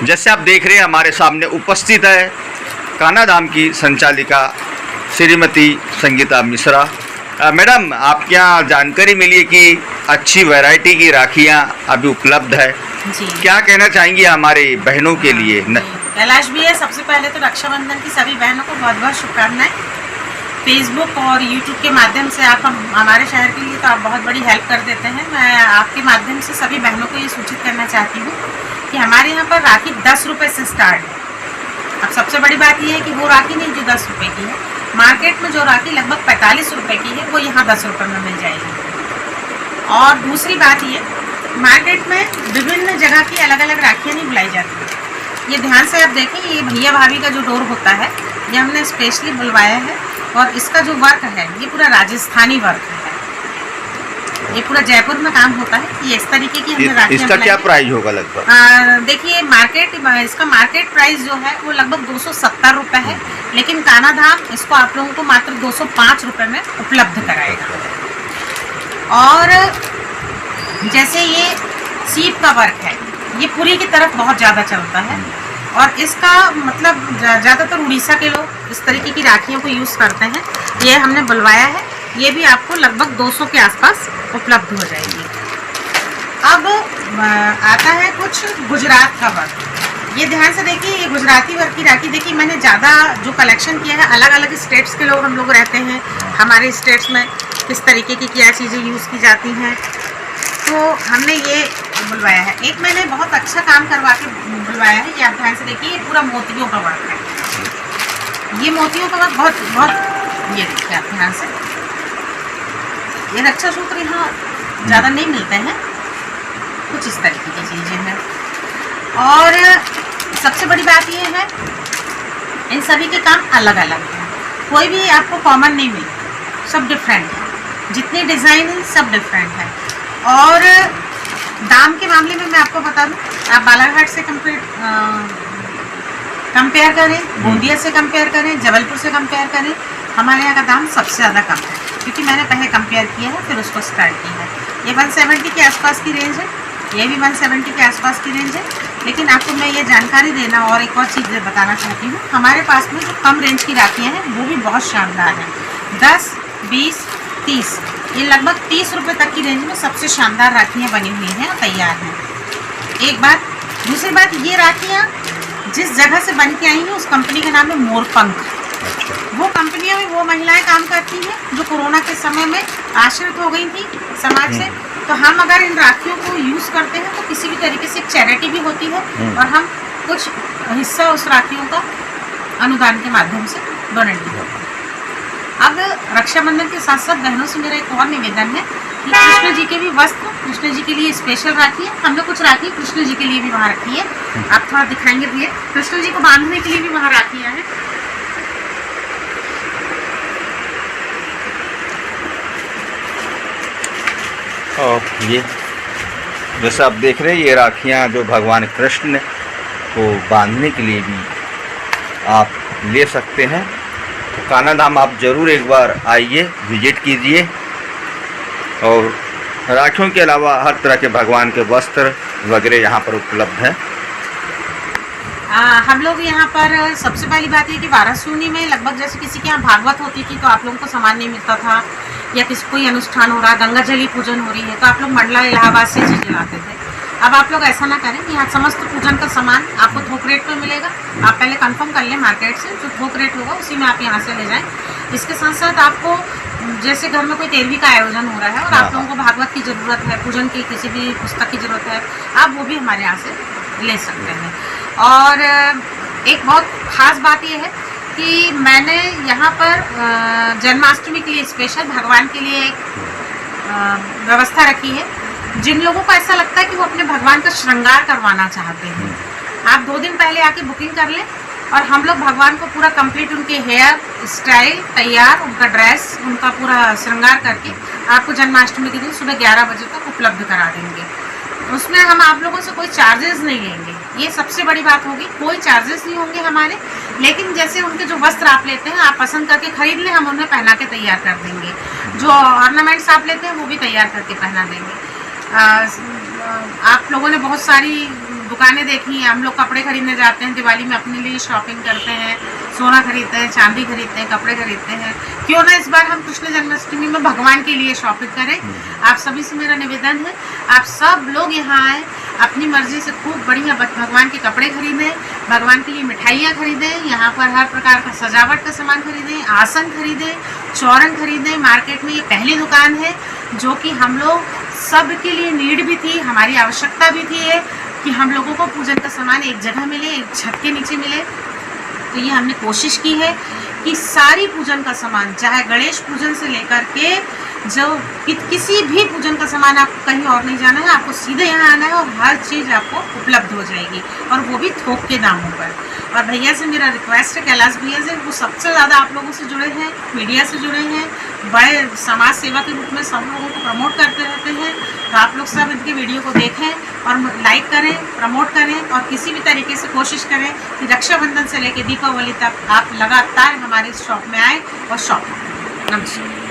जैसे आप देख रहे हैं हमारे सामने उपस्थित है कान्हा धाम की संचालिका श्रीमती संगीता मिश्रा। मैडम, आपके यहाँ जानकारी मिली है कि अच्छी वैरायटी की राखियाँ अभी उपलब्ध है जी। क्या कहना चाहेंगी हमारे बहनों के लिए? कैलाश भैया, सबसे पहले तो रक्षाबंधन की सभी बहनों को बहुत बहुत शुभकामनाएं। फेसबुक और यूट्यूब के माध्यम से आप हमारे शहर के लिए तो आप बहुत बड़ी हेल्प कर देते हैं। मैं आपके माध्यम से सभी बहनों को ये सूचित करना चाहती हूँ कि हमारे यहाँ पर राखी 10 रुपये से स्टार्ट है। अब सबसे बड़ी बात यह है कि वो राखी नहीं जो 10 रुपये की है, मार्केट में जो राखी लगभग 45 रुपये की है वो यहाँ 10 रुपये में मिल जाएगी। और दूसरी बात ये, मार्केट में विभिन्न जगह की अलग अलग राखियाँ नहीं बुलाई जाती। ये ध्यान से आप देखें, ये भैया भाभी का जो डोर होता है ये हमने स्पेशली बुलवाया है और इसका जो वर्क है ये पूरा राजस्थानी वर्क है। ये पूरा जयपुर में काम होता है। ये इस तरीके की हमने राखियाँ इसका क्या प्राइस होगा लगभग? देखिए, इसका मार्केट प्राइस जो है वो लगभग 270 रुपये है, लेकिन कान्हा धाम इसको आप लोगों को मात्र 205 रुपये में उपलब्ध कराएगा। और जैसे ये सीप का वर्क है, ये पुरी की तरफ बहुत ज़्यादा चलता है और इसका मतलब ज़्यादातर उड़ीसा के लोग इस तरीके की राखियों को यूज़ करते हैं। ये हमने बुलवाया है, ये भी आपको लगभग 200 के आसपास उपलब्ध हो जाएगी। अब आता है कुछ गुजरात का वर्क। ये ध्यान से देखिए, ये गुजराती वर्क की राखी देखिए, मैंने ज़्यादा जो कलेक्शन किया है, अलग अलग स्टेट्स के लोग हम लोग रहते हैं, हमारे स्टेट्स में किस तरीके की क्या चीज़ें यूज़ की जाती हैं, तो हमने ये बुलवाया है। एक मैंने बहुत अच्छा काम करवा के बुलवाया है, ये आप ध्यान से देखिए, ये पूरा मोतियों का वर्क है। ये मोतियों का वर्क बहुत बहुत, ये देखिए आप ध्यान से, ये रक्षा सूत्र यहाँ ज़्यादा नहीं मिलते हैं, कुछ इस तरीके की चीज़ें हैं। और सबसे बड़ी बात ये है, इन सभी के काम अलग अलग हैं, कोई भी आपको कॉमन नहीं मिलेगा, सब डिफरेंट है। जितनी डिज़ाइन है सब डिफरेंट है। और दाम के मामले में मैं आपको बता दूं, आप बालाघाट से कंपेयर करें, गोंदिया से कंपेयर करें, जबलपुर से कंपेयर करें, हमारे यहाँ का दाम सबसे ज़्यादा कम है, क्योंकि मैंने पहले कंपेयर किया है फिर उसको स्टार्ट किया है। ये 170 के आसपास की रेंज है, ये भी 170 के आसपास की रेंज है। लेकिन आपको मैं ये जानकारी देना और एक और चीज़ बताना चाहती हूँ, हमारे पास में जो कम रेंज की राखियाँ हैं वो भी बहुत शानदार हैं। 10, 20, 30, ये लगभग 30 रुपये तक की रेंज में सबसे शानदार राखियाँ बनी हुई हैं और तैयार हैं। एक बात। दूसरी बात, ये राखियाँ जिस जगह से बन के आई हैं उस कंपनी का नाम है मोरपंख। वो कंपनियों में वो महिलाएं काम करती हैं जो कोरोना के समय में आश्रित हो गई थी समाज से। तो हम अगर इन राखियों को यूज़ करते हैं तो किसी भी तरीके से एक चैरिटी भी होती है और हम कुछ हिस्सा उस राखियों का अनुदान के माध्यम से डोनेट भी होता है। अब रक्षाबंधन के साथ साथ बहनों से मेरा एक और निवेदन है कि कृष्ण जी के भी वस्त्र, कृष्ण जी के लिए स्पेशल राखी है। हमने कुछ राखी कृष्ण जी के लिए भी वहाँ रखी है, आप थोड़ा दिखाएंगे भैया। कृष्ण जी को बांधने के लिए भी वहाँ राखियाँ हैं। और ये जैसा आप देख रहे हैं, ये राखियाँ जो भगवान कृष्ण को बांधने के लिए भी आप ले सकते हैं। तो कान्हा धाम आप ज़रूर एक बार आइए, विजिट कीजिए। और राखियों के अलावा हर तरह के भगवान के वस्त्र वगैरह यहाँ पर उपलब्ध है। हम लोग यहाँ पर सबसे पहली बात ये कि वारासूनी में लगभग जैसे किसी के यहाँ भागवत होती थी तो आप लोगों को सामान नहीं मिलता था, या किसी कोई अनुष्ठान हो रहा, गंगा जली पूजन हो रही है तो आप लोग मंडला इलाहाबाद से चीज़ें लाते थे। अब आप लोग ऐसा ना करें, यहाँ समस्त पूजन का सामान आपको थोक रेट पर मिलेगा। आप पहले कंफर्म कर लें मार्केट से, जो थोक रेट होगा उसी में आप यहाँ से ले जाएं। इसके साथ साथ आपको जैसे घर में कोई 13वीं का आयोजन हो रहा है और आप लोगों को भागवत की ज़रूरत है, पूजन की किसी भी पुस्तक की ज़रूरत है, आप वो भी हमारे यहाँ से ले सकते हैं। और एक बहुत ख़ास बात यह है कि मैंने यहाँ पर जन्माष्टमी के लिए स्पेशल भगवान के लिए एक व्यवस्था रखी है। जिन लोगों को ऐसा लगता है कि वो अपने भगवान का श्रृंगार करवाना चाहते हैं, आप 2 दिन पहले आके बुकिंग कर लें और हम लोग भगवान को पूरा कंप्लीट उनके हेयर स्टाइल तैयार, उनका ड्रेस, उनका पूरा श्रृंगार करके आपको जन्माष्टमी के दिन सुबह 11 बजे तक उपलब्ध करा देंगे। उसमें हम आप लोगों से कोई चार्जेस नहीं लेंगे, ये सबसे बड़ी बात होगी। कोई चार्जेस नहीं होंगे हमारे, लेकिन जैसे उनके जो वस्त्र आप लेते हैं आप पसंद करके खरीद लें, हम उन्हें पहना के तैयार कर देंगे। जो ऑर्नामेंट्स आप लेते हैं वो भी तैयार करके पहना देंगे। आप लोगों ने बहुत सारी दुकानें देखी हैं। हम लोग कपड़े खरीदने जाते हैं, दिवाली में अपने लिए शॉपिंग करते हैं, सोना खरीदते हैं, चांदी खरीदते हैं, कपड़े खरीदते हैं। क्यों ना इस बार हम कृष्ण जन्माष्टमी में भगवान के लिए शॉपिंग करें। आप सभी से मेरा निवेदन है, आप सब लोग यहाँ आए, अपनी मर्जी से खूब बढ़िया भगवान के कपड़े खरीदें, भगवान के लिए मिठाइयाँ खरीदें, यहाँ पर हर प्रकार का सजावट का सामान खरीदें, आसन खरीदें, चौरन खरीदें। मार्केट में ये पहली दुकान है जो कि हम लोग सब के लिए नीड भी थी, हमारी आवश्यकता भी थी है कि हम लोगों को पूजन का सामान एक जगह मिले, एक छत के नीचे मिले। तो ये हमने कोशिश की है कि सारी पूजन का सामान, चाहे गणेश पूजन से लेकर के जो किसी भी पूजन का सामान, आपको कहीं और नहीं जाना है, आपको सीधे यहाँ आना है और हर चीज़ आपको उपलब्ध हो जाएगी, और वो भी थोक के दामों पर। और भैया से मेरा रिक्वेस्ट है, कैलाश भैया से, वो सबसे ज़्यादा आप लोगों से जुड़े हैं, मीडिया से जुड़े हैं, बड़े समाज सेवा के रूप में सब लोगों को प्रमोट करते रहते हैं। तो आप लोग सब इनके वीडियो को देखें और लाइक करें, प्रमोट करें, और किसी भी तरीके से कोशिश करें कि रक्षाबंधन से लेकर दीपावली तक आप लगातार हमारे शॉप में आएँ और शॉप करें। नमस्कार।